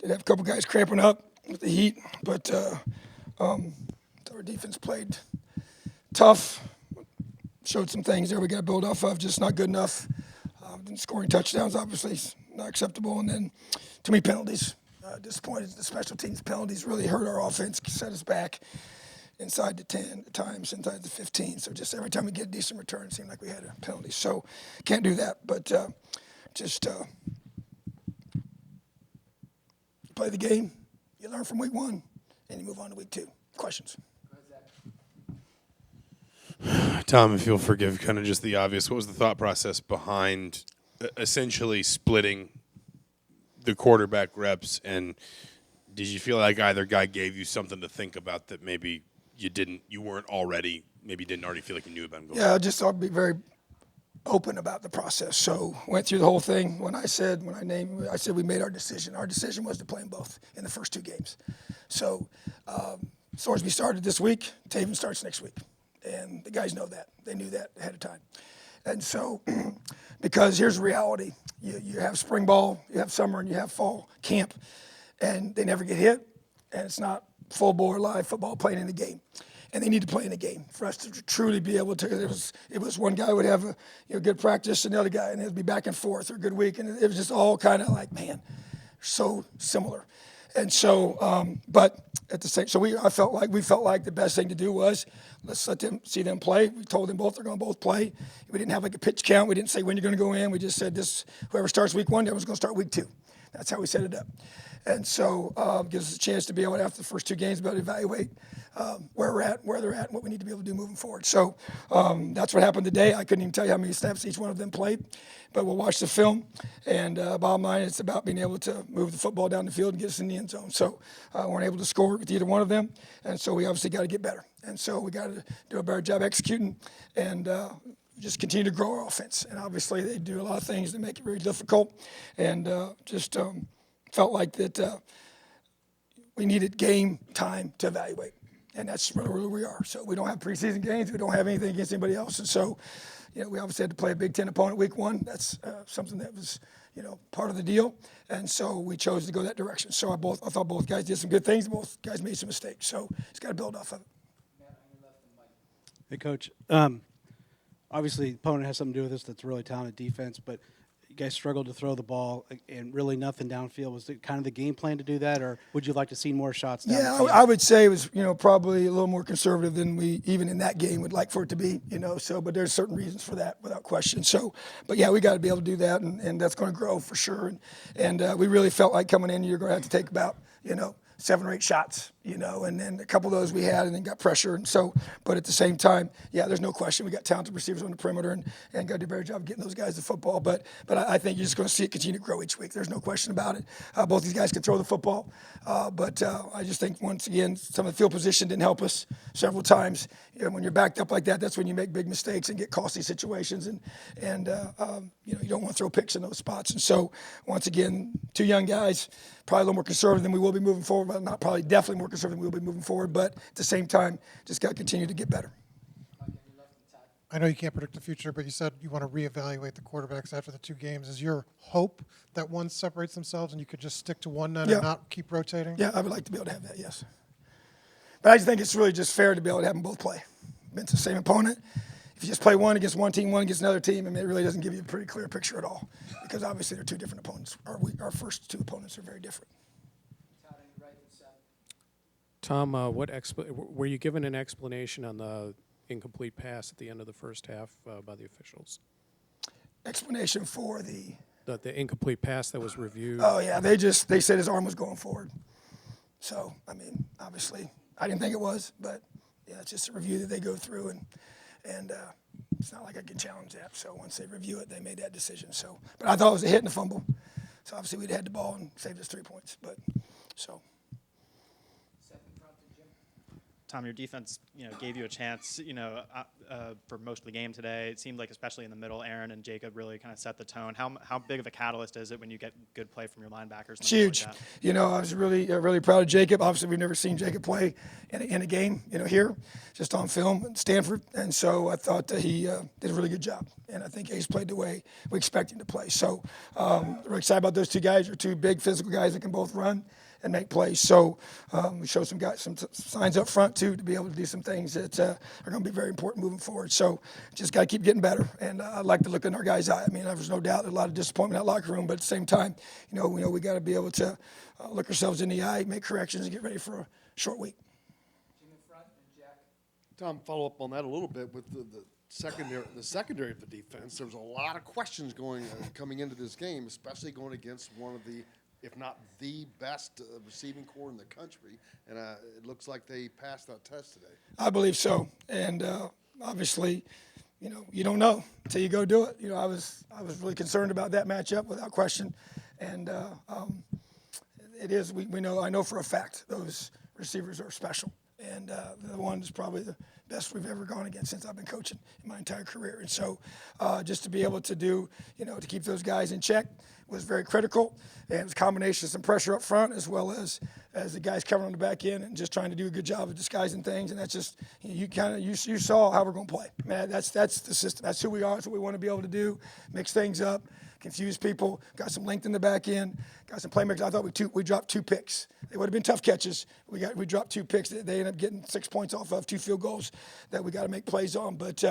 Did have a couple guys cramping up with the heat, but our defense played tough. Showed some things there we got to build off of, just not good enough. Scoring touchdowns, obviously, not acceptable. And then too many penalties. Disappointed. The special teams penalties really hurt our offense, set us back inside the 10 at times, inside the 15. So just every time we get a decent return, it seemed like we had a penalty. So can't do that, but just play the game. You learn from week 1, and you move on to week 2. Questions? Tom, if you'll forgive kind of just the obvious, what was the thought process behind essentially splitting the quarterback reps, and did you feel like either guy gave you something to think about that maybe you weren't already, maybe didn't already feel like you knew about going? Yeah, I just thought I'd be very open about the process. So went through the whole thing. I said we made our decision. Our decision was to play them both in the first 2 games. So Sorsby started this week. Tayven starts next week. And the guys know that. They knew that ahead of time. And so, because here's the reality. You have spring ball, you have summer, and you have fall camp, and they never get hit, and it's not full bore live football playing in the game. And they need to play in the game for us to truly be able to. It was one guy would have a good practice, and the other guy, and it would be back and forth, or a good week, and it was just all kind of like, man, so similar. And so, but at the same, so we felt like the best thing to do was let's let them see them play. We told them both they're going to both play. We didn't have like a pitch count. We didn't say when you're going to go in. We just said whoever starts week 1, everyone's going to start week 2. That's how we set it up. And so gives us a chance to be able to, after the first 2 games, be able to evaluate where we're at, where they're at, and what we need to be able to do moving forward. So that's what happened today. I couldn't even tell you how many snaps each one of them played, but we'll watch the film. And bottom line, it's about being able to move the football down the field and get us in the end zone. So we weren't able to score with either one of them, and so we obviously got to get better. And so we got to do a better job executing and just continue to grow our offense. And obviously they do a lot of things that make it very difficult, and just felt like that we needed game time to evaluate. And that's really where we are. So we don't have preseason games. We don't have anything against anybody else. And so, we obviously had to play a Big Ten opponent week 1. That's something that was, part of the deal. And so we chose to go that direction. So I thought both guys did some good things. Both guys made some mistakes. So it's got to build off of it. Hey, Coach. Obviously, the opponent has something to do with this. That's really talented defense, but you guys struggled to throw the ball and really nothing downfield. Was it kind of the game plan to do that, or would you like to see more shots down the field? I would say it was, probably a little more conservative than we, even in that game, would like for it to be, So, but there's certain reasons for that, without question. So, but yeah, we got to be able to do that, and that's going to grow for sure. And we really felt like coming in, you're going to have to take about, 7 or 8 shots, and then a couple of those we had and then got pressure. And so, but at the same time, yeah, there's no question. We got talented receivers on the perimeter and got to do a better job of getting those guys to football. But I think you're just going to see it continue to grow each week. There's no question about it. Both these guys can throw the football. But I just think, once again, some of the field position didn't help us several times. When you're backed up like that, that's when you make big mistakes and get costly situations. And you don't want to throw picks in those spots. And so, once again, 2 young guys, probably a little more conservative than we will be moving forward. But not probably, definitely more conservative than we'll be moving forward. But at the same time, just got to continue to get better. I know you can't predict the future, but you said you want to reevaluate the quarterbacks after the 2 games. Is your hope that one separates themselves and you could just stick to one then and not keep rotating? Yeah, I would like to be able to have that, yes. But I just think it's really just fair to be able to have them both play. It's the same opponent. If you just play one against one team, one against another team, it really doesn't give you a pretty clear picture at all, because obviously they're 2 different opponents. Our first 2 opponents are very different. Tom, were you given an explanation on the incomplete pass at the end of the first half by the officials? Explanation for the incomplete pass that was reviewed? Oh, yeah, they said his arm was going forward. So, I mean, obviously, I didn't think it was, but yeah, it's just a review that they go through, and it's not like I can challenge that. So once they review it, they made that decision. So, but I thought it was a hit and a fumble. So obviously we'd had the ball and saved us 3 points. But so. Tom, your defense, gave you a chance, for most of the game today. It seemed like, especially in the middle, Aaron and Jacob really kind of set the tone. How big of a catalyst is it when you get good play from your linebackers? It's huge. Like that? I was really proud of Jacob. Obviously, we've never seen Jacob play in a game, here, just on film at Stanford. And so I thought that he did a really good job. And I think he's played the way we expect him to play. So we're excited about those two guys. They're two big physical guys that can both run and make plays. So we showed some guys some signs up front too to be able to do some things that are going to be very important moving forward. So just got to keep getting better. And I like to look in our guys' eye. I mean, there's no doubt a lot of disappointment in that locker room, but at the same time, we got to be able to look ourselves in the eye, make corrections, and get ready for a short week. Tom, follow up on that a little bit with the secondary of the defense. There was a lot of questions coming into this game, especially going against one of the, if not the best receiving corps in the country, and it looks like they passed that test today. I believe so, and obviously, you don't know until you go do it. I was really concerned about that matchup without question, and it is. I know for a fact those receivers are special, and the one is probably the best we've ever gone against since I've been coaching in my entire career. And so just to be able to do, to keep those guys in check was very critical. And it was a combination of some pressure up front as well as the guys covering on the back end and just trying to do a good job of disguising things. And that's just, you saw how we're going to play. Man, that's the system. That's who we are. That's what we want to be able to do, mix things up, confuse people, got some length in the back end, got some playmakers. I thought we dropped 2 picks. They would have been tough catches. We dropped 2 picks. They ended up getting 6 points off of 2 field goals that we got to make plays on. But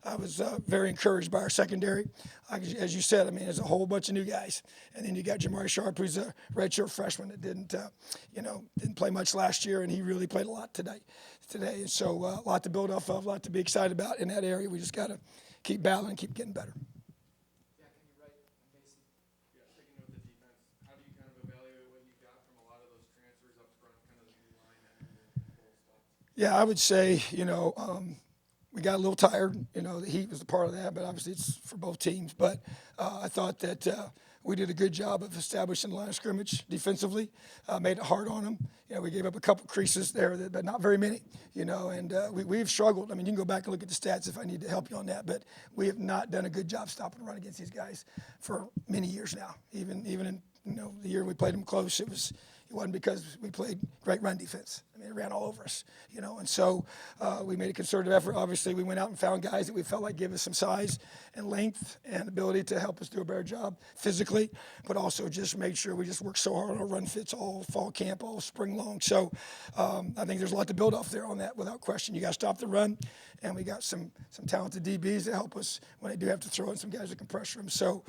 I was very encouraged by our secondary. As you said, I mean, there's a whole bunch of new guys. And then you got Jamari Sharp, who's a redshirt freshman that didn't play much last year, and he really played a lot today. And so a lot to build off of, a lot to be excited about in that area. We just got to keep battling, keep getting better. Yeah, I would say, we got a little tired. The heat was a part of that, but obviously it's for both teams. But I thought that we did a good job of establishing the line of scrimmage defensively, made it hard on them. We gave up a couple creases there, but not very many, and we've struggled. I mean, you can go back and look at the stats if I need to help you on that, but we have not done a good job stopping the run against these guys for many years now. Even in the year we played them close, it wasn't because we played great run defense. I mean, it ran all over us, and so we made a concerted effort. Obviously, we went out and found guys that we felt like give us some size and length and ability to help us do a better job physically, but also just made sure we just worked so hard on our run fits all fall camp, all spring long. So I think there's a lot to build off there on that without question. You got to stop the run, and we got some talented DBs that help us when they do have to throw in some guys that can pressure them. So,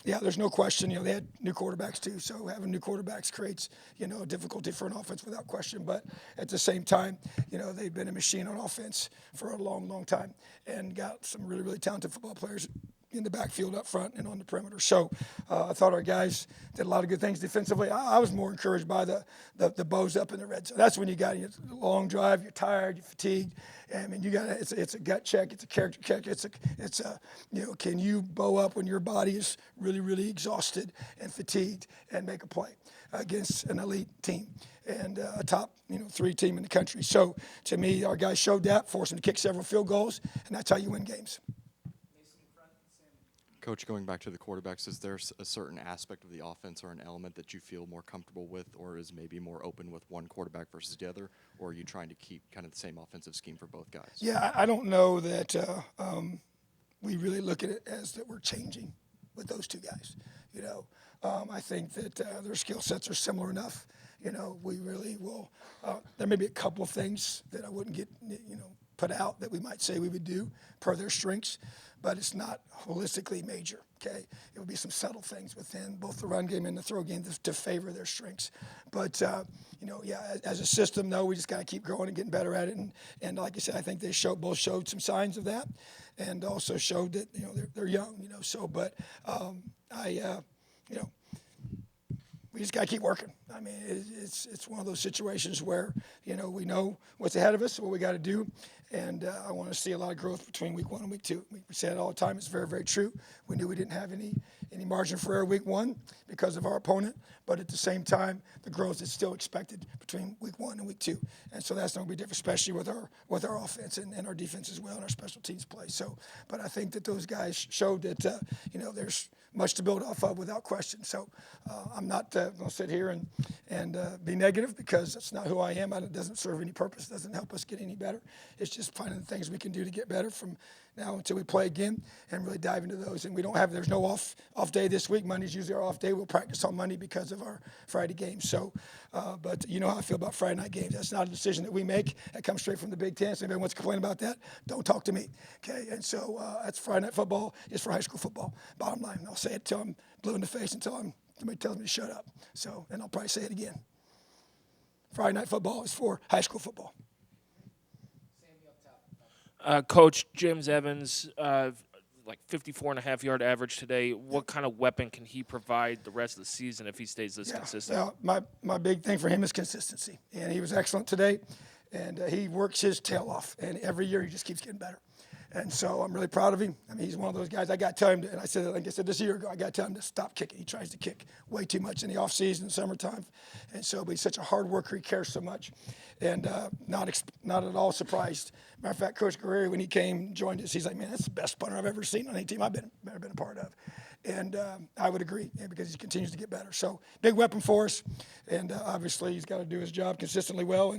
there's no question. They had new quarterbacks too, so having new quarterbacks creates, a difficulty for an offense without question. But at the same time, they've been a machine on offense for a long, long time and got some really, really talented football players in the backfield up front and on the perimeter. So I thought our guys did a lot of good things defensively. I was more encouraged by the bows up in the red zone. That's when you got a long drive, you're tired, you're fatigued. I mean, it's a gut check, it's a character check, it's a can you bow up when your body is really, really exhausted and fatigued and make a play against an elite team and a top 3 team in the country. So to me, our guys showed that, forced them to kick several field goals, and that's how you win games. Coach, going back to the quarterbacks, is there a certain aspect of the offense or an element that you feel more comfortable with or is maybe more open with one quarterback versus the other, or are you trying to keep kind of the same offensive scheme for both guys? Yeah, I don't know that we really look at it as that we're changing with those two guys. I think that their skill sets are similar enough. We really will. There may be a couple of things that I wouldn't get, put out that we might say we would do per their strengths, but it's not holistically major, okay? It would be some subtle things within both the run game and the throw game to favor their strengths. But, as a system, though, we just got to keep growing and getting better at it. And like I said, I think they both showed some signs of that and also showed that, they're young, so, but we just got to keep working. I mean, it's one of those situations where, we know what's ahead of us, what we got to do, and I want to see a lot of growth between week 1 and week 2. We say it all the time. It's very, very true. We knew we didn't have any any margin for error week 1 because of our opponent, but at the same time, the growth is still expected between week 1 and week 2. And so that's not going to be different, especially with our offense and our defense as well and our special teams play. So, but I think that those guys showed that, there's much to build off of without question. So I'm not going to sit here and be negative because that's not who I am. It doesn't serve any purpose. It doesn't help us get any better. It's just finding the things we can do to get better from now until we play again and really dive into those. And there's no off day this week. Monday's usually our off day. We'll practice on Monday because of our Friday games. So, but you know how I feel about Friday night games. That's not a decision that we make. That comes straight from the Big Ten. So if anyone wants to complain about that, don't talk to me. Okay? And so that's Friday night football is for high school football. Bottom line. And I'll say it till I'm blue in the face until somebody tells me to shut up. So, and I'll probably say it again. Friday night football is for high school football. Coach James Evans, like 54.5-yard average today. What kind of weapon can he provide the rest of the season if he stays this consistent? Well, my big thing for him is consistency, and he was excellent today, and he works his tail off, and every year he just keeps getting better. And so I'm really proud of him. I mean, he's one of those guys. I got to tell him, and I said, like I said this year ago, I got to tell him to stop kicking. He tries to kick way too much in the offseason, summertime. And so, but he's such a hard worker. He cares so much. And not at all surprised. Matter of fact, Coach Guerrero, when he came and joined us, he's like, man, that's the best punter I've ever seen on any team I've been a part of. And I would agree, because he continues to get better. So big weapon for us. And obviously he's got to do his job consistently well.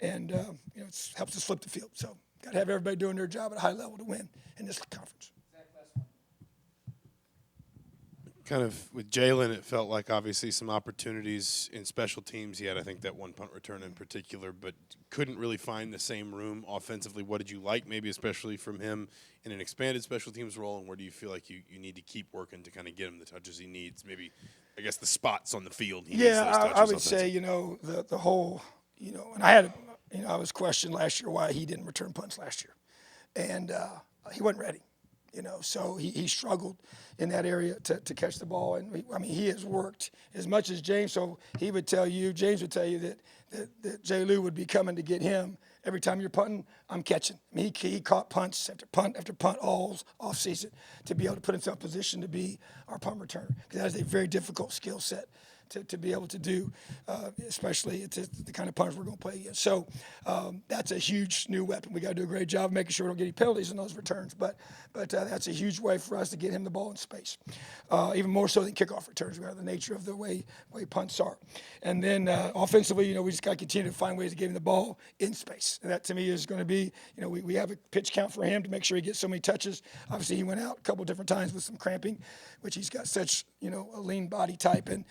And it helps us flip the field. So got to have everybody doing their job at a high level to win in this conference. Kind of with Jalen, it felt like obviously some opportunities in special teams. He had, I think, that one punt return in particular, but couldn't really find the same room offensively. What did you like, maybe especially from him in an expanded special teams role, and where do you feel like you need to keep working to kind of get him the touches he needs? Maybe, I guess, the spots on the field he needs those touches. I would say, the whole, and I was questioned last year why he didn't return punts last year. And he wasn't ready. So he struggled in that area to catch the ball. And he has worked as much as James. So James would tell you that J. Lou would be coming to get him every time you're punting. I'm catching. He caught punts after punt after punt all off season to be able to put himself in position to be our punt returner. Because that is a very difficult skill set to be able to do, especially the kind of punters we're going to play against. So that's a huge new weapon. We got to do a great job of making sure we don't get any penalties in those returns. But that's a huge way for us to get him the ball in space, even more so than kickoff returns. We have the nature of the way punts are. And then offensively, we just got to continue to find ways to get him the ball in space. And that to me is going to be, we have a pitch count for him to make sure he gets so many touches. Obviously, he went out a couple different times with some cramping, which he's got such, a lean body type and,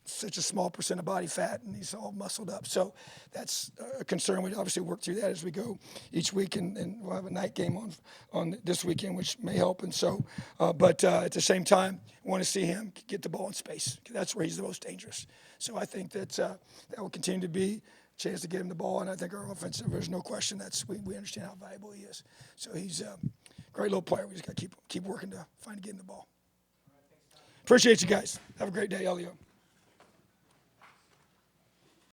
such a small percent of body fat, and he's all muscled up. So that's a concern. We obviously work through that as we go each week, and we'll have a night game on this weekend, which may help. And so, but at the same time, we want to see him get the ball in space, because that's where he's the most dangerous. So I think that will continue to be a chance to get him the ball, and I think our offensive, there's no question we understand how valuable he is. So he's a great little player. We just got to keep working to get him the ball. Appreciate you guys. Have a great day, Elio.